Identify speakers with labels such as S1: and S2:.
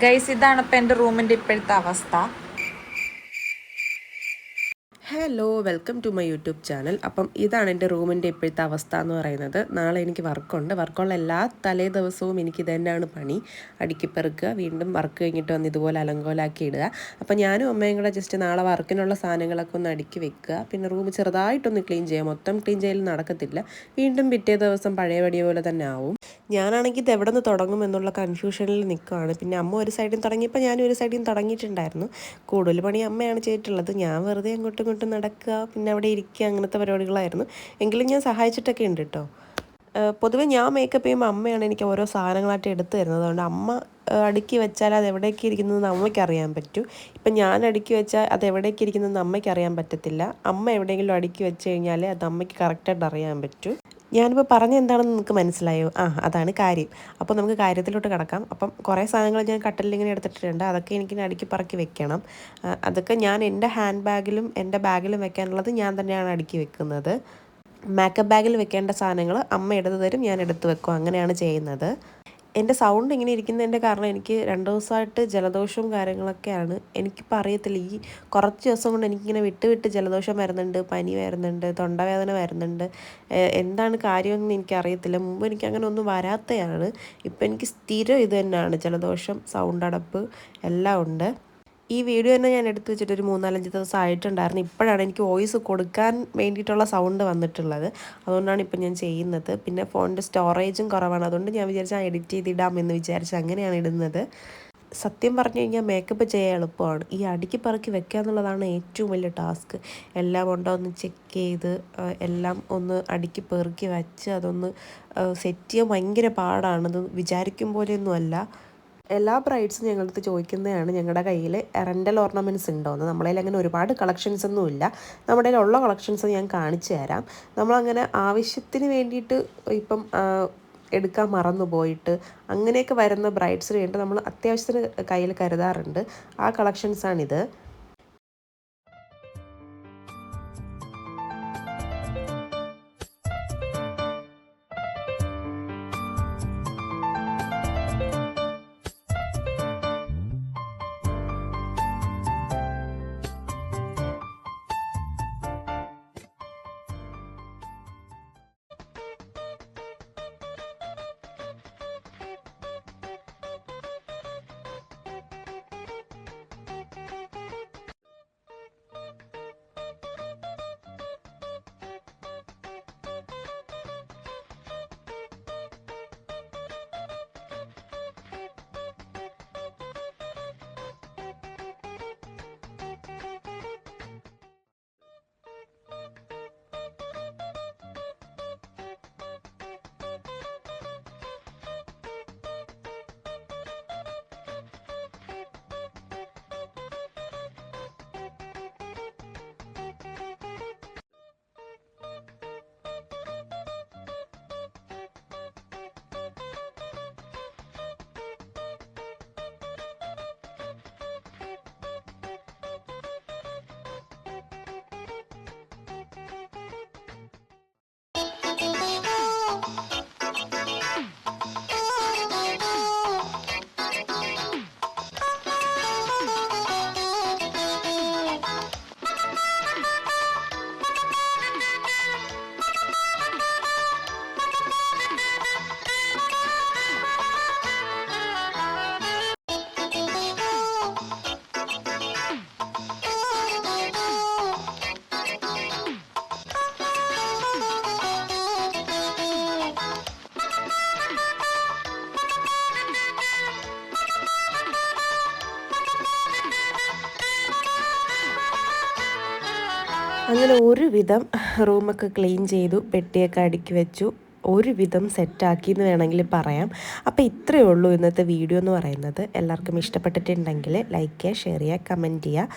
S1: Guys, ഇതാണ് ഇപ്പം എൻ്റെ റൂമിൻ്റെ ഇപ്പോഴത്തെ അവസ്ഥ.
S2: Hello, welcome to my YouTube channel. അപ്പം ഇതാണ് എൻ്റെ റൂമിൻ്റെ ഇപ്പോഴത്തെ അവസ്ഥ എന്ന് പറയുന്നത്. നാളെ എനിക്ക് വർക്കുള്ള എല്ലാ തലേ ദിവസവും എനിക്ക് ഇതന്നെയാണ് പണി. അടുക്കി പെറുക്കുക, വീണ്ടും വർക്ക് കഴിഞ്ഞിട്ട് വന്ന് ഇതുപോലെ അലങ്കോലാക്കി ഇടുക. അപ്പം ഞാനും അമ്മയും കൂടെ ജസ്റ്റ് നാളെ വർക്കിനുള്ള സാധനങ്ങളൊക്കെ ഒന്ന് അടുക്കി വെക്കുക. പിന്നെ റൂം ചെറുതായിട്ടൊന്ന് ക്ലീൻ ചെയ്യുക. മൊത്തം ക്ലീൻ ചെയ്യൽ നടക്കത്തില്ല. വീണ്ടും പിറ്റേ ദിവസം പഴയപടി പോലെ തന്നെ ആവും. ഞാനാണെങ്കിൽ ഇത് എവിടെ നിന്ന് തുടങ്ങും എന്നുള്ള കൺഫ്യൂഷനിൽ നിൽക്കുകയാണ്. പിന്നെ അമ്മ ഒരു സൈഡിൽ തുടങ്ങിയപ്പോൾ ഞാനും ഒരു സൈഡിൽ തുടങ്ങിയിട്ടുണ്ടായിരുന്നു. കൂടുതൽ പണി അമ്മയാണ് ചെയ്തിട്ടുള്ളത്. ഞാൻ വെറുതെ അങ്ങോട്ടും ഇങ്ങോട്ടും നടക്കുക, പിന്നെ അവിടെ ഇരിക്കുക, അങ്ങനത്തെ പരിപാടികളായിരുന്നു. എങ്കിലും ഞാൻ സഹായിച്ചിട്ടൊക്കെ ഉണ്ട് കേട്ടോ. പൊതുവെ ഞാൻ മേക്കപ്പ് ചെയ്യുമ്പോൾ അമ്മയാണ് എനിക്ക് ഓരോ സാധനങ്ങളായിട്ട് എടുത്തു തരുന്നത്. അതുകൊണ്ട് അമ്മ അടുക്കി വെച്ചാൽ അത് എവിടേക്ക് ഇരിക്കുന്നതെന്ന് അമ്മയ്ക്ക് അറിയാൻ പറ്റും. ഇപ്പം ഞാൻ അടുക്കി വെച്ചാൽ അത് എവിടേക്ക് ഇരിക്കുന്നതെന്ന് അമ്മയ്ക്ക് അറിയാൻ പറ്റത്തില്ല. അമ്മ എവിടെയെങ്കിലും അടുക്കി വെച്ച് കഴിഞ്ഞാൽ അത് അമ്മയ്ക്ക് കറക്റ്റായിട്ട് അറിയാൻ പറ്റും. ഞാനിപ്പോൾ പറഞ്ഞ എന്താണെന്ന് നിങ്ങൾക്ക് മനസ്സിലായോ? അതാണ് കാര്യം. അപ്പോൾ നമുക്ക് കാര്യത്തിലോട്ട് കിടക്കാം. അപ്പം കുറേ സാധനങ്ങൾ ഞാൻ കട്ടിലിൽ ഇങ്ങനെ എടുത്തിട്ടുണ്ട്. അതൊക്കെ എനിക്ക് അടുക്കി പറക്കി വെക്കണം. അതൊക്കെ ഞാൻ എൻ്റെ ഹാൻഡ് ബാഗിലും എൻ്റെ ബാഗിലും വെക്കാനുള്ളത് ഞാൻ തന്നെയാണ് അടുക്കി വെക്കുന്നത്. മേക്കപ്പ് ബാഗിൽ വെക്കേണ്ട സാധനങ്ങൾ അമ്മ എടുത്ത് തരും, ഞാൻ എടുത്ത് വെക്കും. അങ്ങനെയാണ് ചെയ്യുന്നത്. എൻ്റെ സൗണ്ട് ഇങ്ങനെ ഇരിക്കുന്നതിൻ്റെ കാരണം എനിക്ക് 2 ദിവസമായിട്ട് ജലദോഷവും കാര്യങ്ങളൊക്കെയാണ്. എനിക്കിപ്പോൾ അറിയത്തില്ല, ഈ കുറച്ച് ദിവസം കൊണ്ട് എനിക്കിങ്ങനെ വിട്ട് ജലദോഷം വരുന്നുണ്ട്, പനി വരുന്നുണ്ട്, തൊണ്ടവേദന വരുന്നുണ്ട്. എന്താണ് കാര്യമെന്ന് എനിക്കറിയത്തില്ല. മുമ്പ് എനിക്ക് അങ്ങനെ ഒന്നും വരാത്തതാണ്. ഇപ്പം എനിക്ക് സ്ഥിരം ഇത് തന്നെയാണ്, ജലദോഷം, സൗണ്ട് അടപ്പ് എല്ലാം ഉണ്ട്. ഈ വീഡിയോ തന്നെ ഞാൻ എടുത്തു വെച്ചിട്ട് ഒരു 3-4 ദിവസം ആയിട്ടുണ്ടായിരുന്നു. ഇപ്പോഴാണ് എനിക്ക് വോയിസ് കൊടുക്കാൻ വേണ്ടിയിട്ടുള്ള സൗണ്ട് വന്നിട്ടുള്ളത്. അതുകൊണ്ടാണ് ഇപ്പം ഞാൻ ചെയ്യുന്നത്. പിന്നെ ഫോണിൻ്റെ സ്റ്റോറേജും കുറവാണ്. അതുകൊണ്ട് ഞാൻ വിചാരിച്ചാൽ എഡിറ്റ് ചെയ്തിടാമെന്ന് വിചാരിച്ച് അങ്ങനെയാണ് ഇടുന്നത്. സത്യം പറഞ്ഞു കഴിഞ്ഞാൽ മേക്കപ്പ് ചെയ്യാൻ എളുപ്പമാണ്. ഈ അടുക്കി പറക്കി വെക്കുക എന്നുള്ളതാണ് ഏറ്റവും വലിയ ടാസ്ക്. എല്ലാം ഉണ്ടോ ഒന്ന് ചെക്ക് ചെയ്ത് എല്ലാം ഒന്ന് അടുക്കി പെറുക്കി വെച്ച് അതൊന്ന് സെറ്റ് ചെയ്യാൻ ഭയങ്കര പാടാണ്. അത് വിചാരിക്കും പോലെയൊന്നുമല്ല. എല്ലാ ബ്രൈഡ്സും ഞങ്ങളടുത്ത് ചോദിക്കുന്നതാണ് ഞങ്ങളുടെ കയ്യിൽ റെൻ്റൽ ഓർണമെൻറ്റ്സ് ഉണ്ടോയെന്ന്. നമ്മളതിൽ അങ്ങനെ ഒരുപാട് കളക്ഷൻസ് ഒന്നും ഇല്ല. നമ്മുടെ കയ്യിലുള്ള കളക്ഷൻസ് ഞാൻ കാണിച്ചു തരാം. നമ്മളങ്ങനെ ആവശ്യത്തിന് വേണ്ടിയിട്ട് ഇപ്പം എടുക്കാൻ മറന്നു പോയിട്ട് അങ്ങനെയൊക്കെ വരുന്ന ബ്രൈഡ്സിന് വേണ്ടി നമ്മൾ അത്യാവശ്യത്തിന് കയ്യിൽ കരുതാറുണ്ട്. ആ കളക്ഷൻസാണിത്. അങ്ങനെ ഒരുവിധം റൂമൊക്കെ ക്ലീൻ ചെയ്തു, പെട്ടിയൊക്കെ അടുക്കി വെച്ചു, ഒരുവിധം സെറ്റാക്കി എന്ന് വേണമെങ്കിൽ പറയാം. അപ്പോൾ ഇത്രയേ ഉള്ളൂ ഇന്നത്തെ വീഡിയോ എന്ന് പറയുന്നത്. എല്ലാവർക്കും ഇഷ്ടപ്പെട്ടിട്ടുണ്ടെങ്കിൽ ലൈക്ക് ചെയ്യുക, ഷെയർ ചെയ്യുക, കമൻറ്റ് ചെയ്യുക.